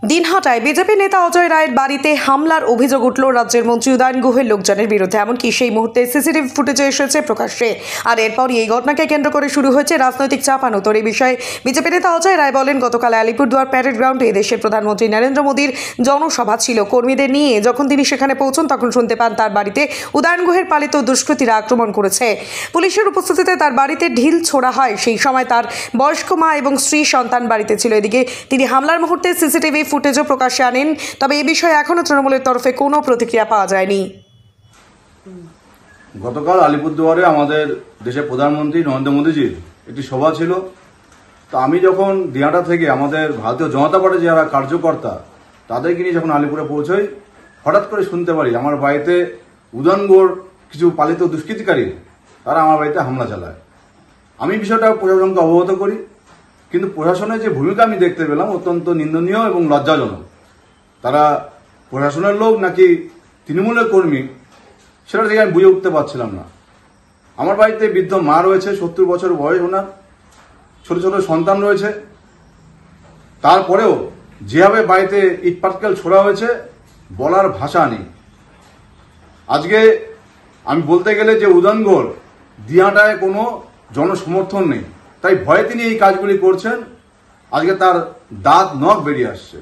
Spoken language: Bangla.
দিনহাটায় বিজেপি নেতা অজয় রায়ের বাড়িতে হামলার অভিযোগ উঠল রাজ্যের মন্ত্রী উদয়ন গুহের লোকজনের বিরুদ্ধে। এমনকি সেই মুহূর্তে সিসিটিভি ফুটেজে এসেছে প্রকাশ্যে। আর এরপরই এই ঘটনাকে কেন্দ্র করে শুরু হয়েছে রাজনৈতিক চাপানোতর। এই বিষয়ে বিজেপি নেতা অজয় রায় বলেন, গতকাল আলিপুরদুয়ার প্যারেড গ্রাউন্ডে দেশের প্রধানমন্ত্রী নরেন্দ্র মোদীর জনসভা ছিল। কর্মীদের নিয়ে যখন তিনি সেখানে পৌঁছন তখন শুনতে পান তার বাড়িতে উদয়ন গুহের পালিত দুষ্কৃতীরা আক্রমণ করেছে। পুলিশের উপস্থিতিতে তার বাড়িতে ঢিল ছোড়া হয়। সেই সময় তার বয়স্ক মা এবং স্ত্রী সন্তান বাড়িতে ছিল। এদিকে তিনি হামলার মুহূর্তে সিসিটিভি ফুটেজও প্রকাশ্যে আনেন। তবে এই বিষয়ে এখনো তৃণমূলের তরফে কোনো প্রতিক্রিয়া পাওয়া যায়নি। গতকাল আলিপুরদুয়ারে আমাদের দেশের প্রধানমন্ত্রী নরেন্দ্র মোদীজির একটি সভা ছিল। তো আমি যখন দিনাটা থেকে আমাদের ভারতীয় জনতা পার্টির যারা কার্যকর্তা তাদেরকে নিয়ে যখন আলিপুরে পৌঁছই, হঠাৎ করে শুনতে পারি আমার বাড়িতে উদয়নগড় কিছু পালিত দুষ্কৃতিকারী তারা আমার বাড়িতে হামলা চালায়। আমি বিষয়টা প্রশাসনকে অবগত করি, কিন্তু প্রশাসনের যে ভূমিকা আমি দেখতে পেলাম অত্যন্ত নিন্দনীয় এবং লজ্জাজনক। তারা প্রশাসনের লোক নাকি তৃণমূলের কর্মী সেটা থেকে আমি বুঝে উঠতে পারছিলাম না। আমার বাড়িতে বৃদ্ধ মা রয়েছে, 70 বছর বয়স ওনার, ছোট ছোট সন্তান রয়েছে। তারপরেও যেভাবে বাড়িতে ইট পাটকেল ছোড়া হয়েছে বলার ভাষা নেই। আজকে আমি বলতে গেলে যে উদয়নগড় দিনাটায় কোনো জনসমর্থন নেই, তাই ভয়ে তিনি এই কাজগুলি করছেন। আজকে তার দাঁত নখ বেরিয়ে আসছে।